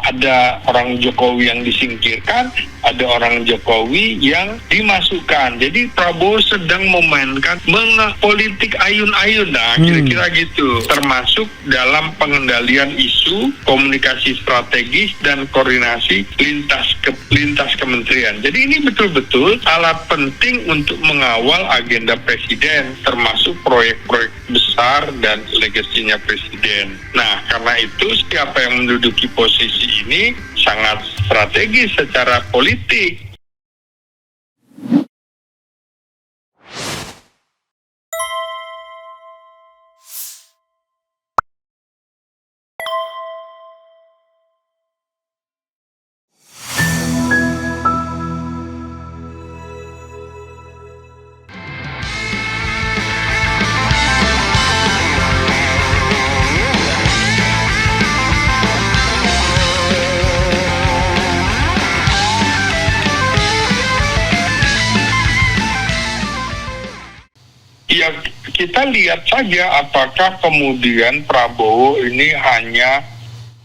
ada orang Jokowi yang disingkirkan, ada orang Jokowi yang dimasukkan. Jadi Prabowo sedang memainkan politik ayun-ayun, kira-kira gitu. Termasuk dalam pengendalian isu, komunikasi strategis dan koordinasi lintas kementerian. Jadi ini betul-betul alat penting untuk mengawal agenda presiden, termasuk proyek-proyek besar dan legasinya presiden. Nah, karena itu siapa yang menduduki posisi ini sangat strategis secara politik. Ya, kita lihat saja apakah kemudian Prabowo ini hanya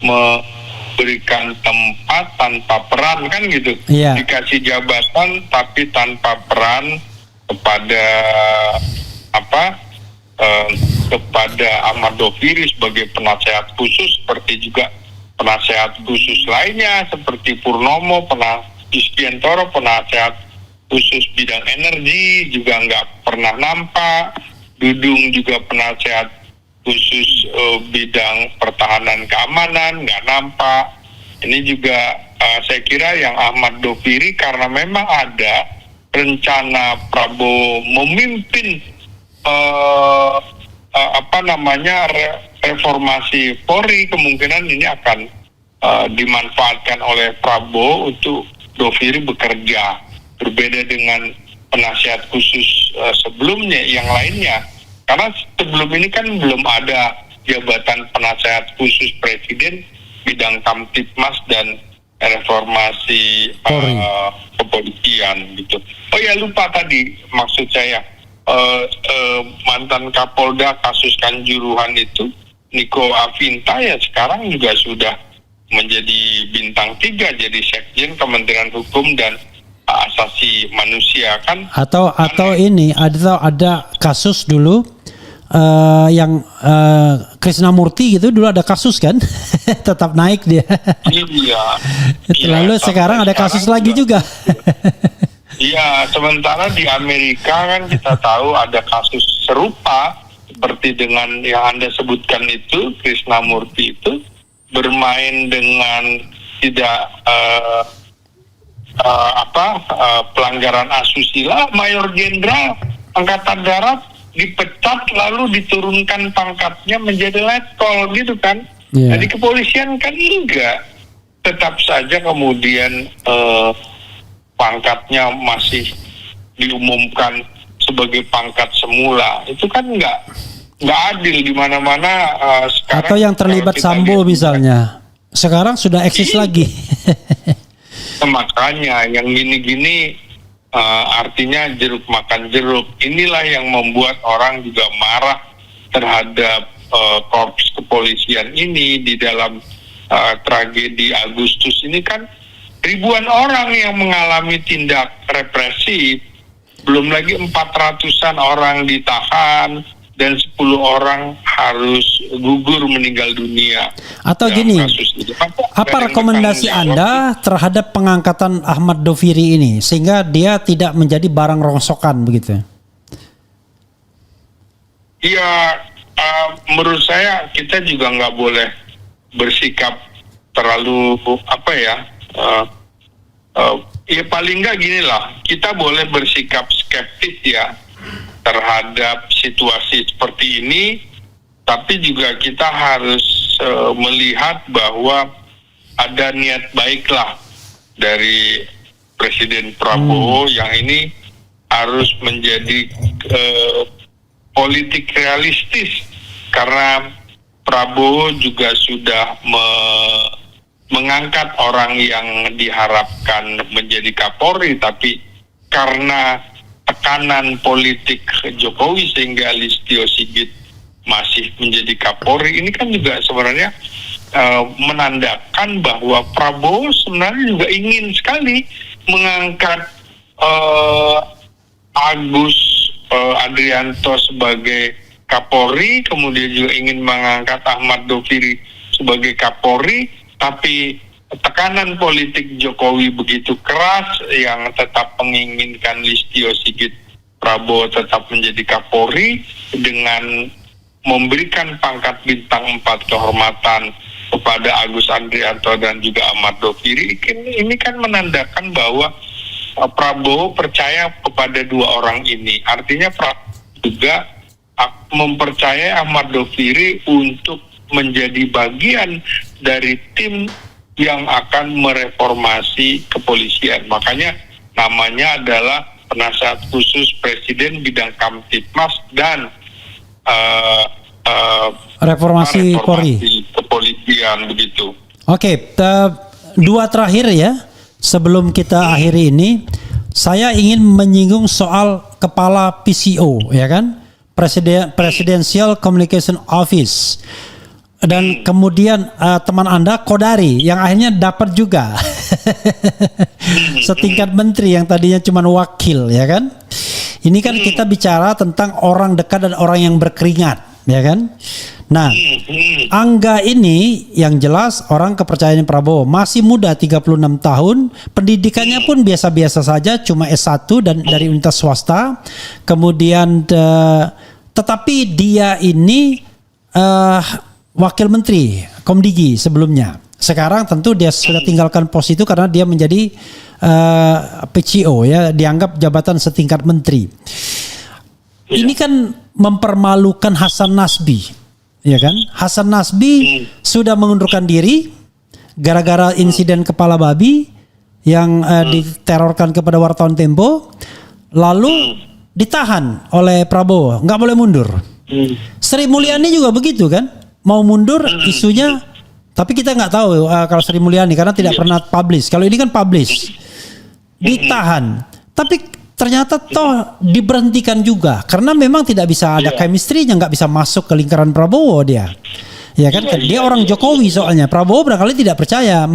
memberikan tempat tanpa peran, kan gitu. Dikasih jabatan tapi tanpa peran kepada kepada Ahmad Doviri sebagai penasehat khusus, seperti juga penasehat khusus lainnya seperti Purnomo, Istiantoro, penasehat khusus bidang energi juga nggak pernah nampak. Dudung juga penasehat khusus bidang pertahanan keamanan nggak nampak. Ini juga saya kira yang Ahmad Doviri, karena memang ada rencana Prabowo memimpin reformasi Polri, kemungkinan ini akan dimanfaatkan oleh Prabowo untuk Doviri bekerja. Berbeda dengan penasihat khusus sebelumnya yang lainnya, karena sebelum ini kan belum ada jabatan penasihat khusus presiden bidang Kamtibmas dan reformasi kepolisian gitu. Oh ya, lupa tadi maksud saya, mantan Kapolda kasus Kanjuruhan itu Niko Afinta ya sekarang juga sudah menjadi bintang 3, jadi Sekjen Kementerian Hukum dan Asasi Manusia, kan? Atau ini ada kasus dulu yang Krisnamurti gitu, dulu ada kasus kan. Tetap naik dia. Iya. Lalu sekarang ada kasus lagi juga. Iya, sementara di Amerika kan kita tahu ada kasus serupa seperti dengan yang Anda sebutkan itu, Krisnamurti itu bermain dengan tidak pelanggaran asusila. Mayor Jenderal Angkatan Darat dipecat lalu diturunkan pangkatnya menjadi letkol gitu kan. Nah, di kepolisian kan enggak, tetap saja kemudian pangkatnya masih diumumkan sebagai pangkat semula. Itu kan enggak adil di mana-mana sekarang. Atau yang terlibat Sambo misalnya sekarang sudah eksis lagi. Makanya yang gini-gini artinya jeruk makan jeruk. Inilah yang membuat orang juga marah terhadap korps kepolisian ini. Di dalam tragedi Agustus ini kan ribuan orang yang mengalami tindak represif, belum lagi 400-an orang ditahan dan 10 orang harus gugur meninggal dunia. Atau gini, apa rekomendasi Anda terhadap pengangkatan Ahmad Doviri ini sehingga dia tidak menjadi barang rongsokan begitu? Ya, menurut saya kita juga nggak boleh bersikap terlalu ya paling nggak gini lah, kita boleh bersikap skeptis ya terhadap situasi seperti ini, tapi juga kita harus melihat bahwa ada niat baiklah dari Presiden Prabowo yang ini harus menjadi politik realistis, karena Prabowo juga sudah mengangkat orang yang diharapkan menjadi Kapolri, tapi karena tekanan politik Jokowi sehingga Listio Sigit masih menjadi Kapolri. Ini kan juga sebenarnya menandakan bahwa Prabowo sebenarnya juga ingin sekali mengangkat Agus Andrianto sebagai Kapolri, kemudian juga ingin mengangkat Ahmad Doviri sebagai Kapolri, tapi tekanan politik Jokowi begitu keras yang tetap menginginkan Listio Sigit Prabowo tetap menjadi Kapolri dengan memberikan pangkat bintang 4 kehormatan kepada Agus Andrianto dan juga Ahmad Doviri. Ini kan menandakan bahwa Prabowo percaya kepada dua orang ini. Artinya Prabowo juga mempercayai Ahmad Doviri untuk menjadi bagian dari tim yang akan mereformasi kepolisian. Makanya namanya adalah Penasihat Khusus Presiden Bidang Kamtipmas dan reformasi Polri, kepolisian begitu. Oke, dua terakhir ya. Sebelum kita akhiri ini, saya ingin menyinggung soal kepala PCO, ya kan? Presidential Communication Office. Dan kemudian teman Anda Kodari yang akhirnya dapat juga setingkat menteri yang tadinya cuma wakil, ya kan? Ini kan kita bicara tentang orang dekat dan orang yang berkeringat, ya kan? Nah, Angga ini yang jelas orang kepercayaan Prabowo, masih muda 36 tahun, pendidikannya pun biasa-biasa saja, cuma S1 dan dari universitas swasta. Kemudian tetapi dia ini wakil menteri Komdigi sebelumnya. Sekarang tentu dia sudah tinggalkan pos itu karena dia menjadi PCO, ya, dianggap jabatan setingkat menteri. Ini kan mempermalukan Hasan Nasbi, ya kan? Hasan Nasbi sudah mengundurkan diri gara-gara insiden kepala babi yang diterorkan kepada wartawan Tempo, lalu ditahan oleh Prabowo, nggak boleh mundur. Sri Mulyani juga begitu kan, mau mundur isunya, tapi kita nggak tahu kalau Sri Mulyani karena tidak pernah publish. Kalau ini kan publish, ditahan, tapi ternyata toh diberhentikan juga karena memang tidak bisa ada chemistry-nya, nggak bisa masuk ke lingkaran Prabowo dia. Ya kan, dia orang Jokowi soalnya. Prabowo barangkali tidak percaya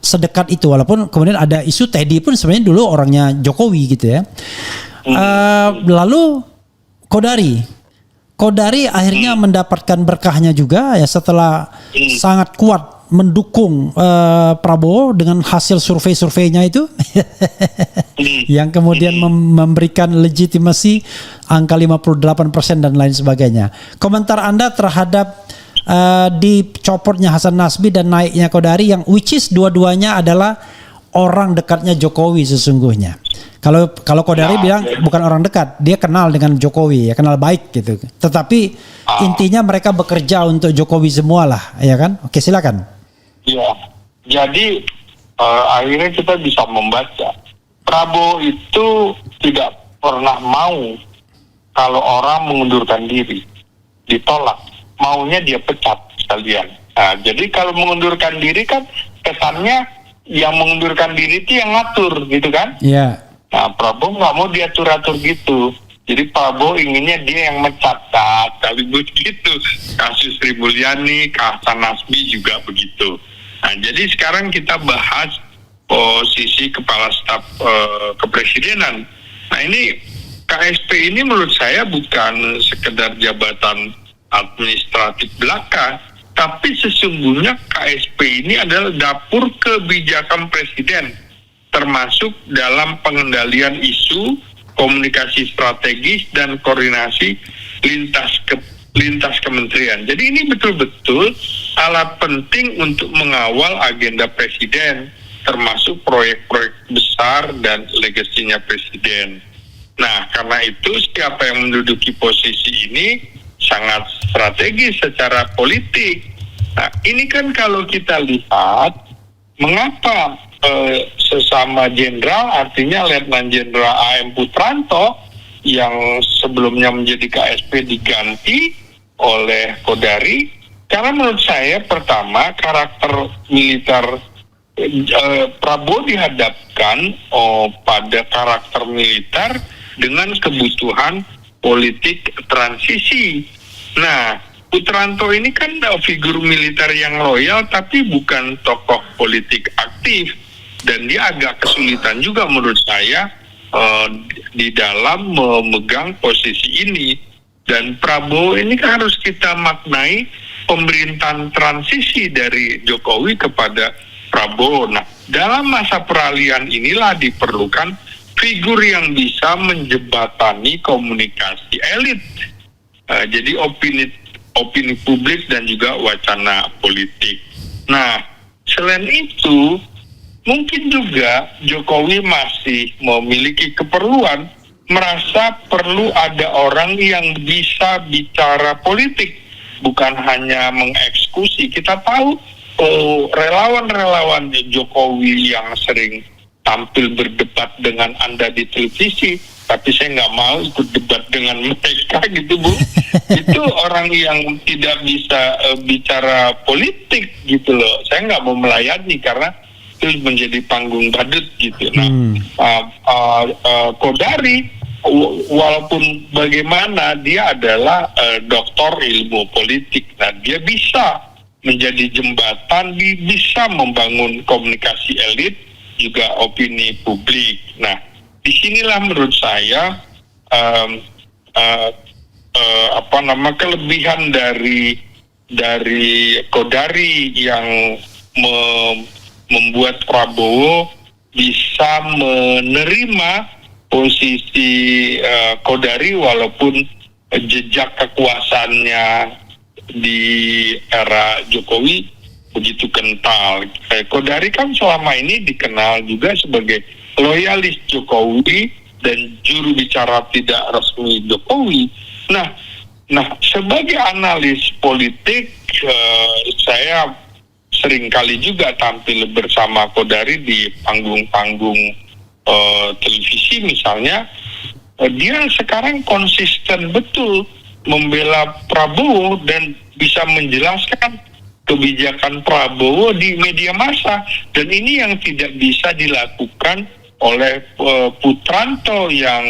sedekat itu, walaupun kemudian ada isu Teddy pun sebenarnya dulu orangnya Jokowi gitu ya. Lalu Kodari akhirnya mendapatkan berkahnya juga ya setelah sangat kuat mendukung Prabowo dengan hasil survei-surveinya itu yang kemudian memberikan legitimasi angka 58% dan lain sebagainya. Komentar Anda terhadap dicopotnya Hasan Nasbi dan naiknya Kodari yang which is dua-duanya adalah orang dekatnya Jokowi sesungguhnya. Kalau Kodari bilang bukan orang dekat, dia kenal dengan Jokowi, ya kenal baik gitu. Tetapi intinya mereka bekerja untuk Jokowi semua lah, ya kan? Oke, silakan. Ya, jadi akhirnya kita bisa membaca Prabowo itu tidak pernah mau kalau orang mengundurkan diri, ditolak, maunya dia pecat sekalian. Nah, jadi kalau mengundurkan diri kan kesannya yang mengundurkan diri itu yang ngatur gitu kan? Iya. Nah, Prabowo nggak mau diatur-atur gitu. Jadi Prabowo inginnya dia yang mencatat, sekaligus gitu. Kasus Sri Mulyani, Hasan Nasbi juga begitu. Nah, jadi sekarang kita bahas posisi Kepala Staf Kepresidenan. Nah, ini KSP ini menurut saya bukan sekedar jabatan administratif belaka, tapi sesungguhnya KSP ini adalah dapur kebijakan Presiden, termasuk dalam pengendalian isu, komunikasi strategis, dan koordinasi lintas kementerian. Jadi ini betul-betul alat penting untuk mengawal agenda Presiden, termasuk proyek-proyek besar dan legasinya Presiden. Nah, karena itu siapa yang menduduki posisi ini sangat strategis secara politik. Nah, ini kan kalau kita lihat, mengapa sesama jenderal, artinya Letnan Jenderal A.M. Putranto yang sebelumnya menjadi KSP diganti oleh Kodari, karena menurut saya pertama karakter militer Prabowo dihadapkan pada karakter militer dengan kebutuhan politik transisi. Nah, Putranto ini kan figur militer yang loyal tapi bukan tokoh politik aktif, dan dia agak kesulitan juga menurut saya di dalam memegang posisi ini. Dan Prabowo ini kan harus kita maknai pemerintahan transisi dari Jokowi kepada Prabowo. Nah, dalam masa peralihan inilah diperlukan figur yang bisa menjembatani komunikasi elit. Jadi opini publik dan juga wacana politik. Nah, selain itu, mungkin juga Jokowi masih memiliki keperluan, merasa perlu ada orang yang bisa bicara politik, bukan hanya mengeksekusi. Kita tahu relawan-relawan Jokowi yang sering tampil berdebat dengan Anda di televisi, tapi saya nggak mau ikut debat dengan mereka gitu, Bu. Itu orang yang tidak bisa bicara politik gitu loh. Saya nggak mau melayani karena itu menjadi panggung badut gitu. Nah, Kodari walaupun bagaimana dia adalah doktor ilmu politik. Nah, dia bisa menjadi jembatan, bisa membangun komunikasi elit juga opini publik. Nah, disinilah menurut saya kelebihan dari Kodari yang membuat Prabowo bisa menerima posisi Kodari walaupun jejak kekuasaannya di era Jokowi begitu kental. Kodari kan selama ini dikenal juga sebagai loyalis Jokowi dan juru bicara tidak resmi Jokowi. Nah, sebagai analis politik, saya seringkali juga tampil bersama Kodari di panggung-panggung televisi misalnya. Dia sekarang konsisten betul membela Prabowo dan bisa menjelaskan kebijakan Prabowo di media massa, dan ini yang tidak bisa dilakukan oleh Putranto yang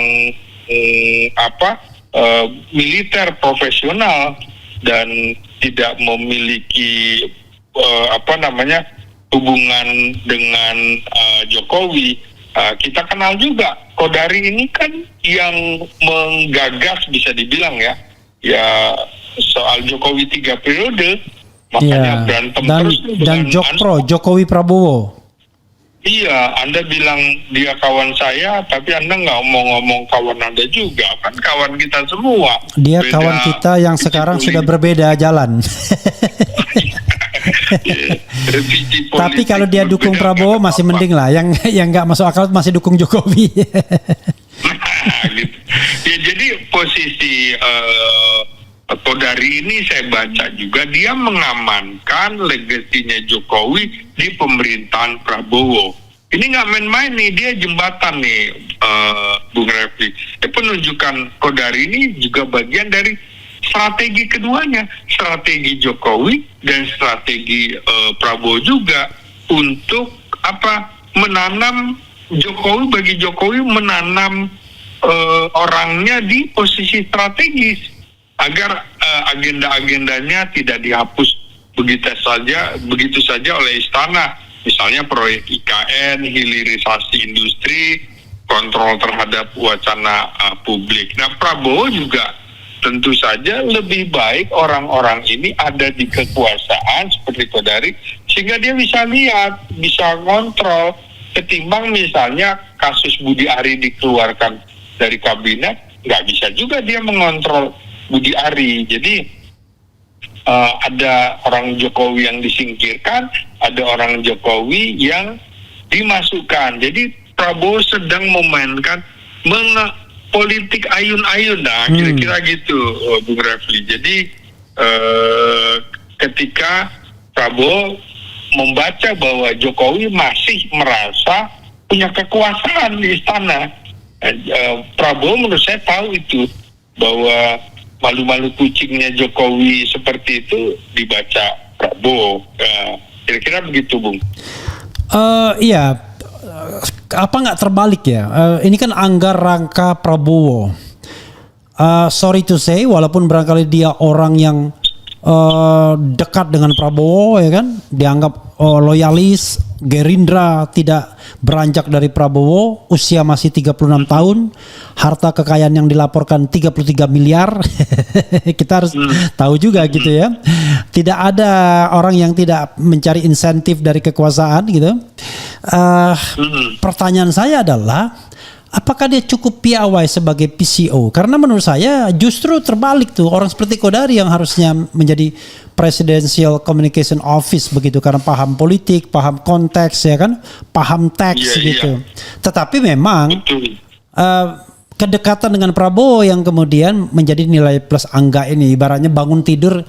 militer profesional dan tidak memiliki hubungan dengan Jokowi. Kita kenal juga Kodari ini kan yang menggagas, bisa dibilang ya soal Jokowi 3 periode, makanya berantem terus dan Jokowi Prabowo. Iya, Anda bilang dia kawan saya, tapi Anda nggak ngomong kawan Anda juga, kan kawan kita semua. Dia beda, kawan kita yang sekarang sudah berbeda jalan. Tapi kalau dia dukung Prabowo masih mending lah, yang nggak masuk akal masih dukung Jokowi. Gitu. Ya, jadi posisi Kodari ini saya baca juga dia mengamankan legasinya Jokowi di pemerintahan Prabowo. Ini nggak main-main nih, dia jembatan nih, Bung Refli. Penunjukan Kodari ini juga bagian dari strategi keduanya, strategi Jokowi dan strategi Prabowo juga untuk menanam Jokowi, bagi Jokowi menanam orangnya di posisi strategis agar agenda-agendanya tidak dihapus begitu saja oleh istana. Misalnya proyek IKN, hilirisasi industri, kontrol terhadap wacana publik. Nah, Prabowo juga tentu saja lebih baik orang-orang ini ada di kekuasaan seperti Kodari, sehingga dia bisa lihat, bisa kontrol, ketimbang misalnya kasus Budi Ari dikeluarkan dari kabinet, nggak bisa juga dia mengontrol Budi Ari. Jadi ada orang Jokowi yang disingkirkan, ada orang Jokowi yang dimasukkan. Jadi Prabowo sedang memainkan politik ayun-ayun, kira-kira gitu, Bung Refli. Jadi ketika Prabowo membaca bahwa Jokowi masih merasa punya kekuasaan di istana, Prabowo menurut saya tahu itu, bahwa malu-malu kucingnya Jokowi seperti itu dibaca Prabowo. Kira-kira begitu, Bung. Iya. Apa nggak terbalik ya? Ini kan anggar rangka Prabowo. Sorry to say, walaupun barangkali dia orang yang dekat dengan Prabowo, ya kan, dianggap loyalis. Gerindra tidak beranjak dari Prabowo, usia masih 36 tahun, harta kekayaan yang dilaporkan 33 miliar. Kita harus tahu juga gitu ya. Tidak ada orang yang tidak mencari insentif dari kekuasaan gitu. Pertanyaan saya adalah, apakah dia cukup piawai sebagai PCO? Karena menurut saya justru terbalik tuh, orang seperti Kodari yang harusnya menjadi Presidential Communication Office begitu, karena paham politik, paham konteks, ya kan, paham teks gitu. Tetapi memang kedekatan dengan Prabowo yang kemudian menjadi nilai plus Angga ini. Ibaratnya bangun tidur,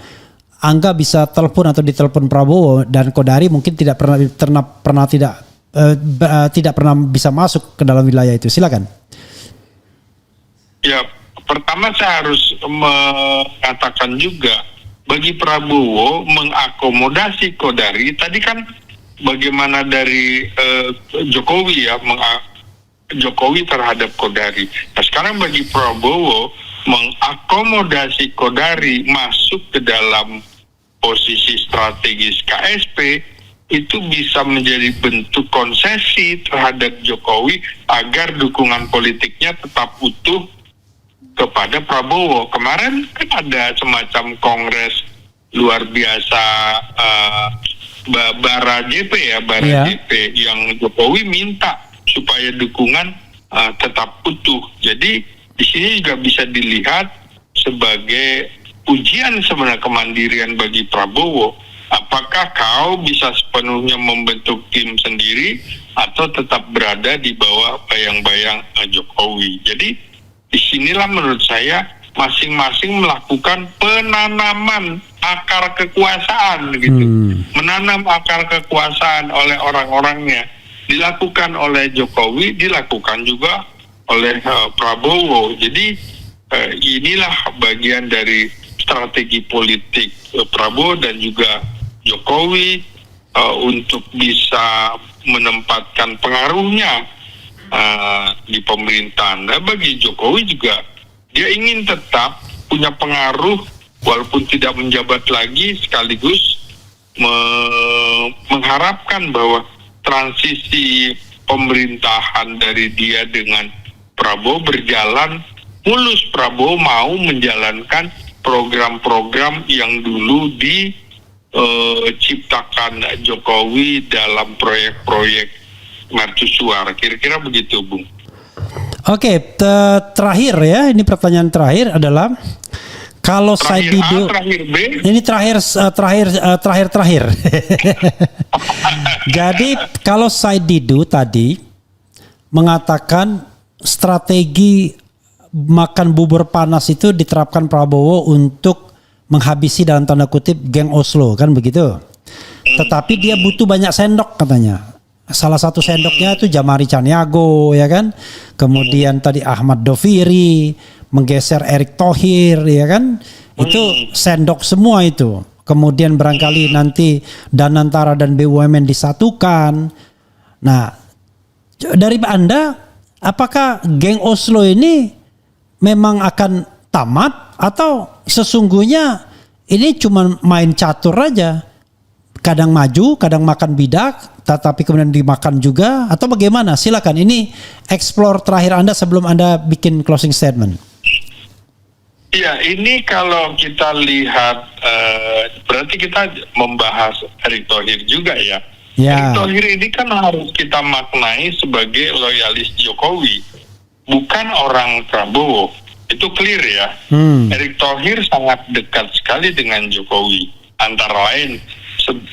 Angga bisa telepon atau ditelepon Prabowo, dan Kodari mungkin tidak pernah bisa masuk ke dalam wilayah itu. Silakan. Ya, pertama saya harus mengatakan juga, bagi Prabowo mengakomodasi Kodari, tadi kan bagaimana dari Jokowi ya, Jokowi terhadap Kodari. Nah, sekarang bagi Prabowo mengakomodasi Kodari masuk ke dalam posisi strategis KSP, itu bisa menjadi bentuk konsesi terhadap Jokowi agar dukungan politiknya tetap utuh kepada Prabowo. Kemarin kan ada semacam kongres luar biasa Bara JP ya, JP yang Jokowi minta supaya dukungan tetap utuh. Jadi di sini juga bisa dilihat sebagai ujian sebenarnya kemandirian bagi Prabowo. Apakah kau bisa sepenuhnya membentuk tim sendiri atau tetap berada di bawah bayang-bayang Jokowi? Jadi disinilah menurut saya masing-masing melakukan penanaman akar kekuasaan gitu. Menanam akar kekuasaan oleh orang-orangnya. Dilakukan oleh Jokowi, dilakukan juga oleh Prabowo. Jadi inilah bagian dari strategi politik Prabowo dan juga Jokowi untuk bisa menempatkan pengaruhnya di pemerintahan. Nah, bagi Jokowi juga dia ingin tetap punya pengaruh walaupun tidak menjabat lagi, sekaligus mengharapkan bahwa transisi pemerintahan dari dia dengan Prabowo berjalan mulus. Prabowo mau menjalankan program-program yang dulu diciptakan Jokowi dalam proyek-proyek mercusuar, kira-kira begitu, Bung. Oke, terakhir ya, ini pertanyaan terakhir adalah, kalau Said Didu, terakhir B, ini terakhir. Jadi kalau Said Didu tadi mengatakan strategi makan bubur panas itu diterapkan Prabowo untuk menghabisi dalam tanda kutip geng Oslo, kan begitu. Tetapi dia butuh banyak sendok katanya. Salah satu sendoknya itu Jamari Caniago, ya kan. Kemudian tadi Ahmad Doviri, menggeser Erick Thohir, ya kan. Itu sendok semua itu. Kemudian barangkali nanti Danantara dan BUMN disatukan. Nah, dari Anda, apakah geng Oslo ini memang akan tamat atau sesungguhnya ini cuma main catur aja? Kadang maju, kadang makan bidak, tetapi kemudian dimakan juga, atau bagaimana? Silakan, ini explore terakhir Anda sebelum Anda bikin closing statement. Ya, ini kalau kita lihat, berarti kita membahas Erick Thohir juga ya. Erick Thohir ini kan harus kita maknai sebagai loyalis Jokowi, bukan orang Prabowo. Itu clear ya. Erick Thohir sangat dekat sekali dengan Jokowi. Antara lain,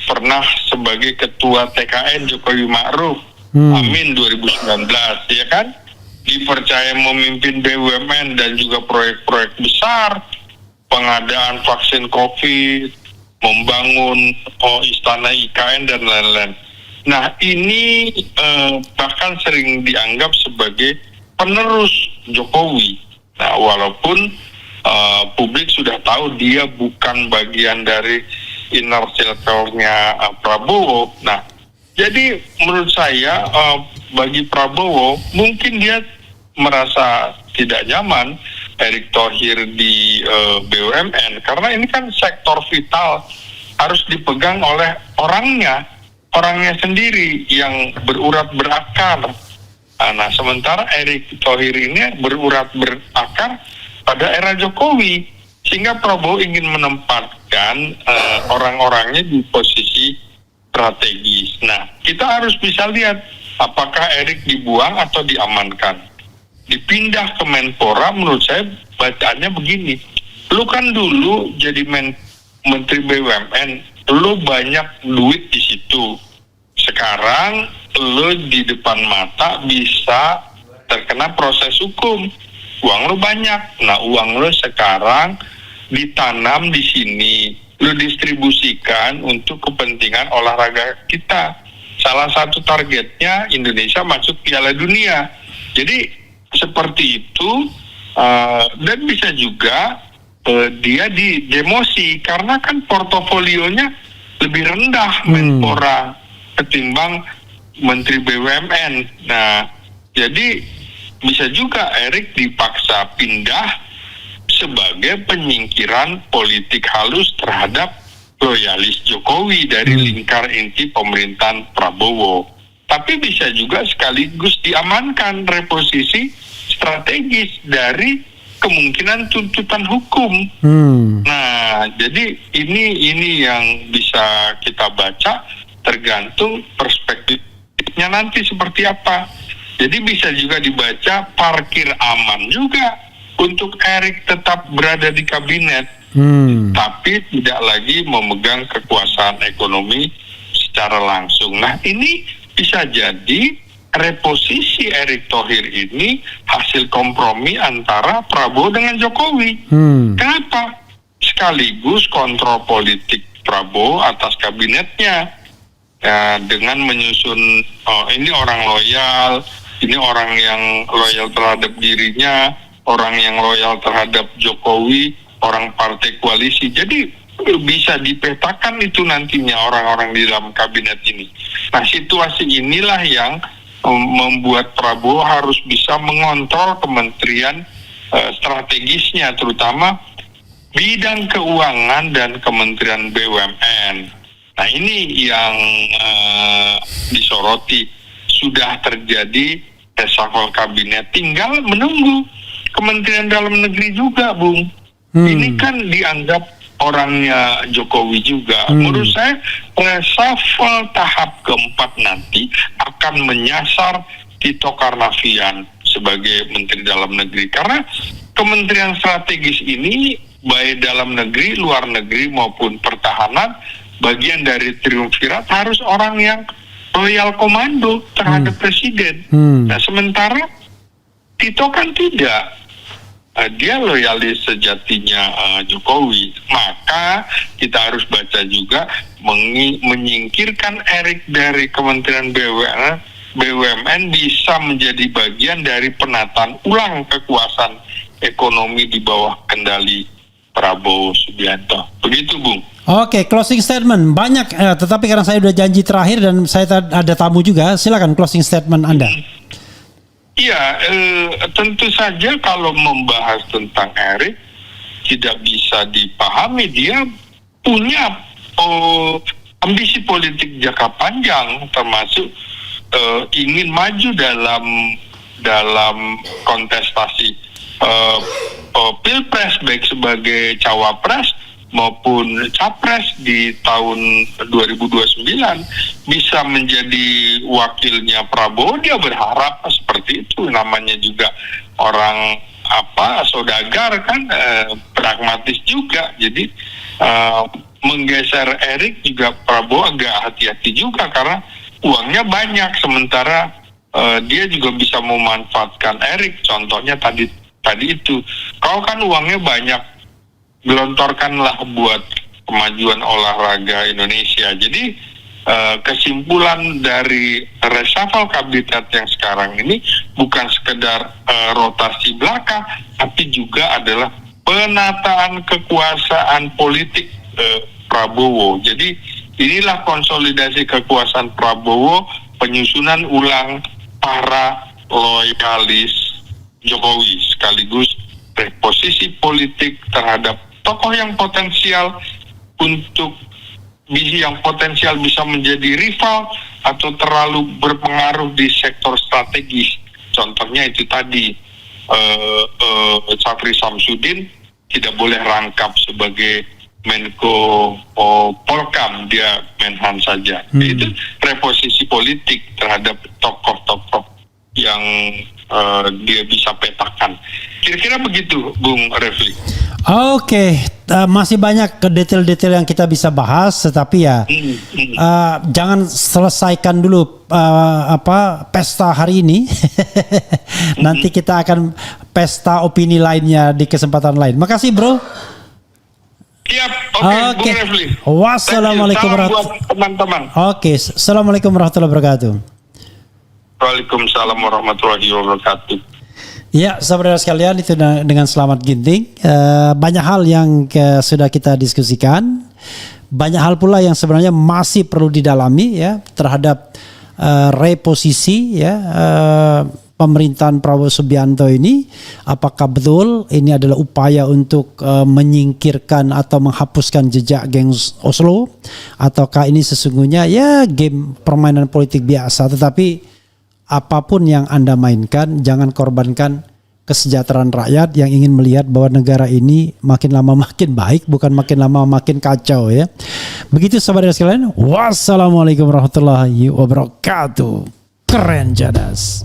pernah sebagai ketua TKN Jokowi Ma'ruf Amin 2019, ya kan, dipercaya memimpin BUMN dan juga proyek-proyek besar, pengadaan vaksin COVID, membangun istana IKN dan lain-lain. Nah, ini bahkan sering dianggap sebagai penerus Jokowi. Nah, walaupun publik sudah tahu dia bukan bagian dari inner circle-nya Prabowo. Nah, jadi menurut saya bagi Prabowo mungkin dia merasa tidak nyaman Erick Thohir di BUMN, karena ini kan sektor vital harus dipegang oleh orangnya sendiri yang berurat berakar. Nah, sementara Erick Thohir ini berurat berakar pada era Jokowi, sehingga Prabowo ingin menempatkan orang-orangnya di posisi strategis. Nah, kita harus bisa lihat apakah Erick dibuang atau diamankan. Dipindah ke Menpora, menurut saya bacaannya begini. Lu kan dulu jadi Menteri BUMN, lu banyak duit di situ. Sekarang lu di depan mata bisa terkena proses hukum. Uang lu banyak. Nah, uang lu sekarang ditanam di sini. Lu distribusikan untuk kepentingan olahraga kita. Salah satu targetnya Indonesia masuk Piala Dunia. Jadi seperti itu, dan bisa juga dia demosi karena kan portofolionya lebih rendah Menpora ketimbang Menteri BUMN. Nah, jadi bisa juga Erick dipaksa pindah sebagai penyingkiran politik halus terhadap loyalis Jokowi dari lingkar inti pemerintahan Prabowo. Tapi bisa juga sekaligus diamankan reposisi strategis dari kemungkinan tuntutan hukum. Nah, jadi ini yang bisa kita baca tergantung perspektifnya nanti seperti apa. Jadi bisa juga dibaca parkir aman juga untuk Erick tetap berada di kabinet, tapi tidak lagi memegang kekuasaan ekonomi secara langsung. Nah, ini bisa jadi reposisi Erick Thohir ini hasil kompromi antara Prabowo dengan Jokowi. Kenapa? Sekaligus kontrol politik Prabowo atas kabinetnya, dengan menyusun ini orang loyal, ini orang yang loyal terhadap dirinya, orang yang loyal terhadap Jokowi, orang partai koalisi. Jadi bisa dipetakan itu nantinya orang-orang di dalam kabinet ini. Nah, situasi inilah yang membuat Prabowo harus bisa mengontrol kementerian strategisnya, terutama bidang keuangan dan kementerian BUMN. Nah, ini yang disoroti. Sudah terjadi reshuffle kabinet, tinggal menunggu Kementerian Dalam Negeri juga, Bung. Ini kan dianggap orangnya Jokowi juga. Menurut saya reshuffle tahap keempat nanti akan menyasar Tito Karnavian sebagai Menteri Dalam Negeri, karena kementerian strategis ini baik dalam negeri, luar negeri maupun pertahanan, bagian dari triumvirat harus orang yang loyal komando terhadap presiden. Nah, sementara Tito kan tidak. Dia loyalis sejatinya Jokowi. Maka kita harus baca juga menyingkirkan Erick dari Kementerian BUMN bisa menjadi bagian dari penataan ulang kekuasaan ekonomi di bawah kendali Prabowo Subianto. Begitu, Bung. Oke, closing statement banyak, tetapi karena saya sudah janji terakhir dan saya ada tamu juga, silakan closing statement Anda. Iya, tentu saja kalau membahas tentang Erick tidak bisa dipahami, dia punya ambisi politik jangka panjang, termasuk ingin maju dalam kontestasi pilpres, baik sebagai cawapres maupun capres di tahun 2029, bisa menjadi wakilnya Prabowo. Dia berharap seperti itu, namanya juga orang saudagar kan, pragmatis juga. Jadi menggeser Erick juga Prabowo agak hati-hati juga karena uangnya banyak, sementara dia juga bisa memanfaatkan Erick. Contohnya tadi itu, kau kan uangnya banyak, gelontorkanlah buat kemajuan olahraga Indonesia. Jadi kesimpulan dari reshuffle kabinet yang sekarang ini bukan sekedar rotasi belaka, tapi juga adalah penataan kekuasaan politik Prabowo. Jadi inilah konsolidasi kekuasaan Prabowo, penyusunan ulang para loyalis Jokowi sekaligus reposisi politik terhadap tokoh yang potensial untuk yang potensial bisa menjadi rival atau terlalu berpengaruh di sektor strategis. Contohnya itu tadi Syafri Samsudin tidak boleh rangkap sebagai Menko Polkam, dia Menhan saja. Itu reposisi politik terhadap tokoh-tokoh yang dia bisa petakan. Kira-kira begitu, Bung Refli. Oke, masih banyak detail-detail yang kita bisa bahas, tetapi ya jangan selesaikan dulu pesta hari ini. Nanti kita akan pesta opini lainnya di kesempatan lain. Makasih, Bro. Siap, oke. Bung Refli. Wassalamualaikum warahmatullahi wabarakatuh. Teman-teman. Oke, assalamualaikum warahmatullahi wabarakatuh. Waalaikumsalam warahmatullahi wabarakatuh. Ya, saudara sekalian, itu dengan Selamat Ginting. Banyak hal yang sudah kita diskusikan. Banyak hal pula yang sebenarnya masih perlu didalami ya terhadap reposisi ya pemerintahan Prabowo Subianto ini. Apakah betul ini adalah upaya untuk menyingkirkan atau menghapuskan jejak geng Oslo, ataukah ini sesungguhnya ya game permainan politik biasa? Tetapi apapun yang Anda mainkan, jangan korbankan kesejahteraan rakyat yang ingin melihat bahwa negara ini makin lama makin baik, bukan makin lama makin kacau ya. Begitu saudara sekalian. Wassalamualaikum warahmatullahi wabarakatuh. Keren jadas.